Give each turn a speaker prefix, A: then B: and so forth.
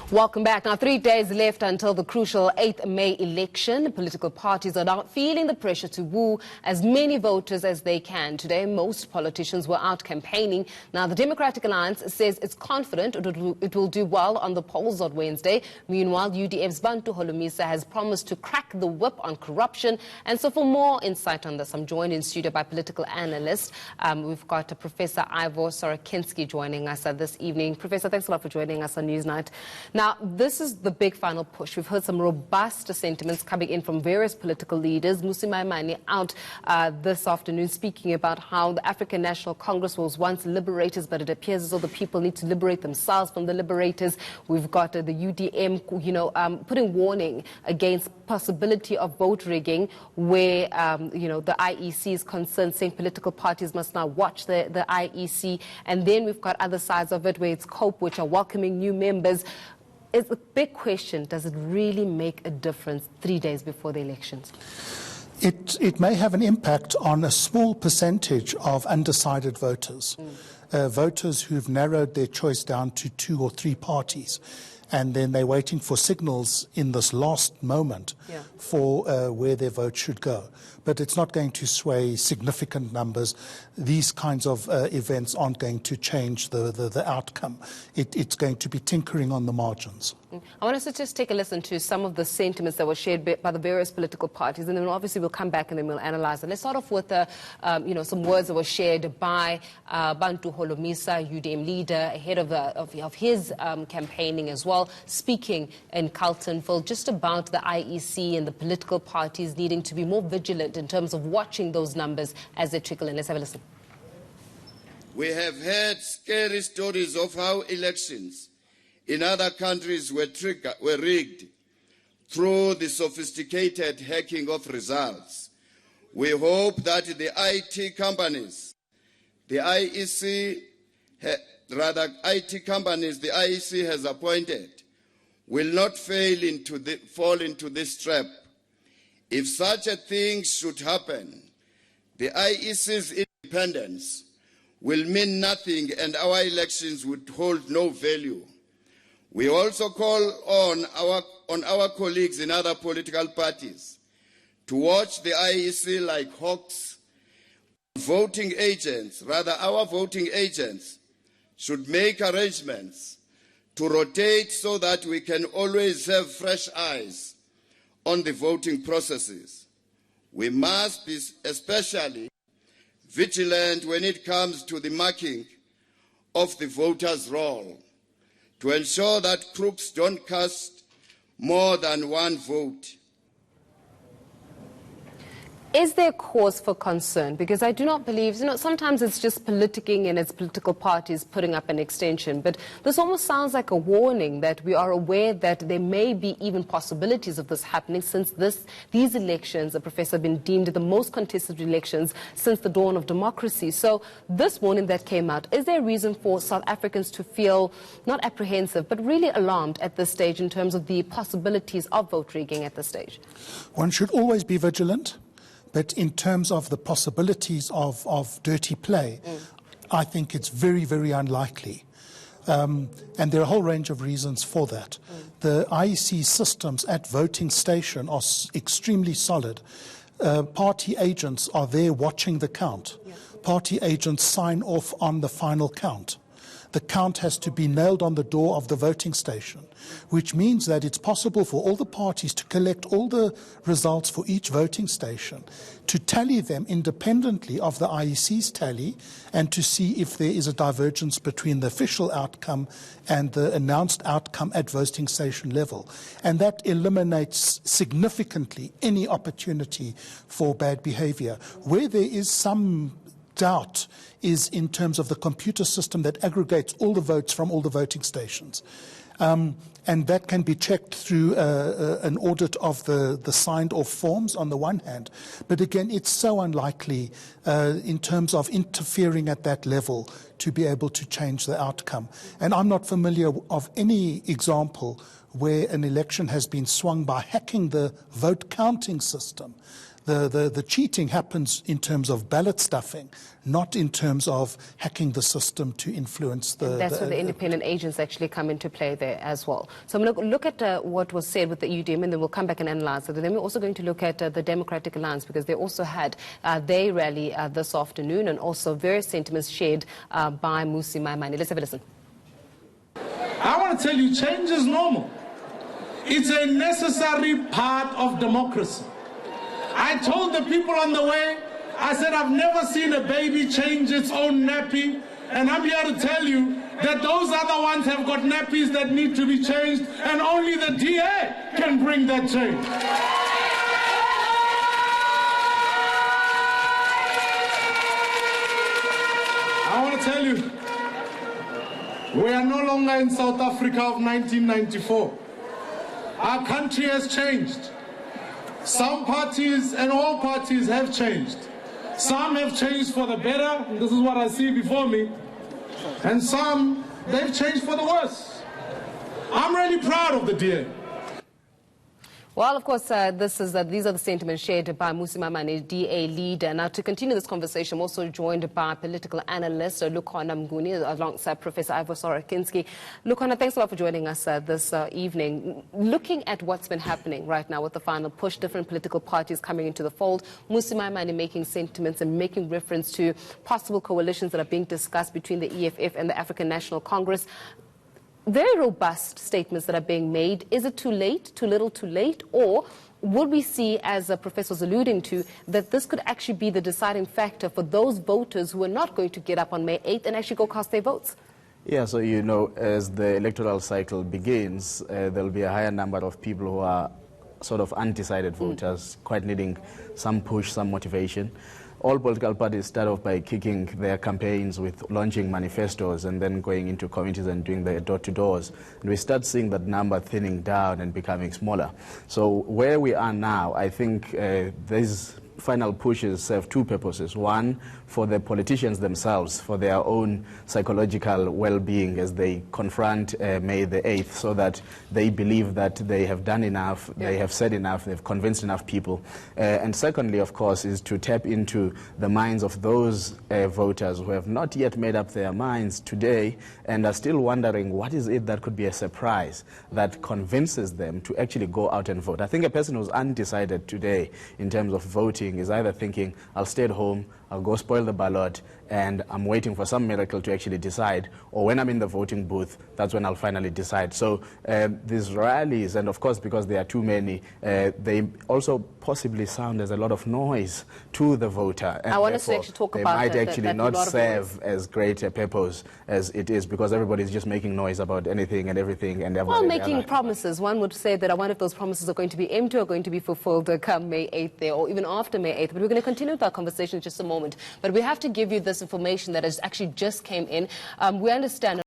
A: Welcome back. Now, 3 days left until the crucial 8th May election. Political parties are now feeling the pressure to woo as many voters as they can. Today, most politicians were out campaigning. Now, the Democratic Alliance says it's confident it will do well on the polls on Wednesday. Meanwhile, UDF's Bantu Holomisa has promised to crack the whip on corruption. And so for more insight on this, I'm joined in studio by political analyst. We've got Professor Ivor Sorokinski joining us this evening. Professor, thanks a lot for joining us on Newsnight. Now, this is the big final push. We've heard some robust sentiments coming in from various political leaders. Musi Maimane out this afternoon speaking about how the African National Congress was once liberators, but it appears as though the people need to liberate themselves from the liberators. We've got the UDM, putting warning against possibility of vote rigging where, the IEC is concerned, saying political parties must now watch the IEC. And then we've got other sides of it where it's COPE, which are welcoming new members. It's a big question. Does it really make a difference 3 days before the elections?
B: It may have an impact on a small percentage of undecided voters, voters who've narrowed their choice down to 2 or 3 parties. And then they're waiting for signals in this last moment for where their vote should go. But it's not going to sway significant numbers. These kinds of events aren't going to change the outcome. It's going to be tinkering on the margins.
A: I want us to just take a listen to some of the sentiments that were shared by the various political parties, and then obviously we'll come back and then we'll analyze it. Let's start off with some words that were shared by Bantu Holomisa, UDM leader, ahead of his campaigning as well, speaking in Carltonville just about the IEC and the political parties needing to be more vigilant in terms of watching those numbers as they trickle in. Let's have a listen.
C: We have heard scary stories of how elections in other countries were rigged through the sophisticated hacking of results. We hope that the IT companies the IEC has appointed will not fall into this trap. If such a thing should happen, the IEC's independence will mean nothing and our elections would hold no value. We also call on our colleagues in other political parties to watch the IEC like hawks. Voting agents, our voting agents, should make arrangements to rotate so that we can always have fresh eyes on the voting processes. We must be especially vigilant when it comes to the marking of the voters' roll, to ensure that crooks don't cast more than one vote.
A: Is there cause for concern? Because I do not believe, sometimes it's just politicking and it's political parties putting up an extension, but this almost sounds like a warning that we are aware that there may be even possibilities of this happening since these elections, Professor, have been deemed the most contested elections since the dawn of democracy. So this warning that came out, is there a reason for South Africans to feel not apprehensive, but really alarmed at this stage in terms of the possibilities of vote rigging at this stage? One should always be vigilant.
B: But in terms of the possibilities of dirty play, I think it's very, very unlikely. And there are a whole range of reasons for that. The IEC systems at voting station are extremely solid. Party agents are there watching the count. Party agents sign off on the final count. The count has to be nailed on the door of the voting station, which means that it's possible for all the parties to collect all the results for each voting station, to tally them independently of the IEC's tally, and to see if there is a divergence between the official outcome and the announced outcome at voting station level. And that eliminates significantly any opportunity for bad behavior. Where there is some doubt is in terms of the computer system that aggregates all the votes from all the voting stations. And that can be checked through an audit of the signed-off forms on the one hand. But again, it's so unlikely in terms of interfering at that level to be able to change the outcome. And I'm not familiar of any example where an election has been swung by hacking the vote counting system. The cheating happens in terms of ballot stuffing, not in terms of hacking the system to influence the...
A: And that's where the independent agents actually come into play there as well. So I'm going to look at what was said with the UDM, and then we'll come back and analyse it. And then we're also going to look at the Democratic Alliance, because they also had their rally this afternoon, and also various sentiments shared by Mmusi Maimane. Let's have a listen.
D: I want to tell you, change is normal. It's a necessary part of democracy. I told the people on the way, I said, I've never seen a baby change its own nappy, and I'm here to tell you that those other ones have got nappies that need to be changed, and only the DA can bring that change. I want to tell you, we are no longer in South Africa of 1994. Our country has changed. Some parties and all parties have changed. Some have changed for the better, and this is what I see before me, and some, they've changed for the worse. I'm really proud of the DA.
A: Well, of course, these are the sentiments shared by Mmusi Maimane, DA leader. Now, to continue this conversation, I'm also joined by political analyst Lukhona Mnguni, alongside Professor Ivor Sorakinski. Lukhona, thanks a lot for joining us this evening. Looking at what's been happening right now with the final push, different political parties coming into the fold, Mmusi Maimane making sentiments and making reference to possible coalitions that are being discussed between the EFF and the African National Congress. Very robust statements that are being made. Is it too late, too little, too late? Or would we see, as the professor was alluding to, that this could actually be the deciding factor for those voters who are not going to get up on May 8th and actually go cast their votes?
E: Yeah, so you know, as the electoral cycle begins, there'll be a higher number of people who are sort of undecided voters, quite needing some push, some motivation. All political parties start off by kicking their campaigns with launching manifestos and then going into communities and doing the door-to-doors. And we start seeing that number thinning down and becoming smaller. So where we are now, I think these final pushes serve two purposes. One, for the politicians themselves, for their own psychological well-being as they confront May the 8th, so that they believe that they have done enough, they have said enough, they've convinced enough people. And secondly, of course, is to tap into the minds of those voters who have not yet made up their minds today and are still wondering what is it that could be a surprise that convinces them to actually go out and vote. I think a person who's undecided today in terms of voting is either thinking, I'll stay at home, I'll go spoil the ballot, and I'm waiting for some miracle to actually decide, or when I'm in the voting booth, that's when I'll finally decide. So these rallies, and of course because there are too many, they also possibly sound as a lot of noise to the voter. And
A: I want us to actually talk about
E: that. They might actually not
A: serve
E: as great a purpose as it is, because everybody's just making noise about anything and everything. And
A: well, making promises. One would say that one of those promises are going to be empty or going to be fulfilled come May 8th there, or even after May 8th. But we're going to continue with our conversation in just a moment. But we have to give you this information that has actually just came in. We understand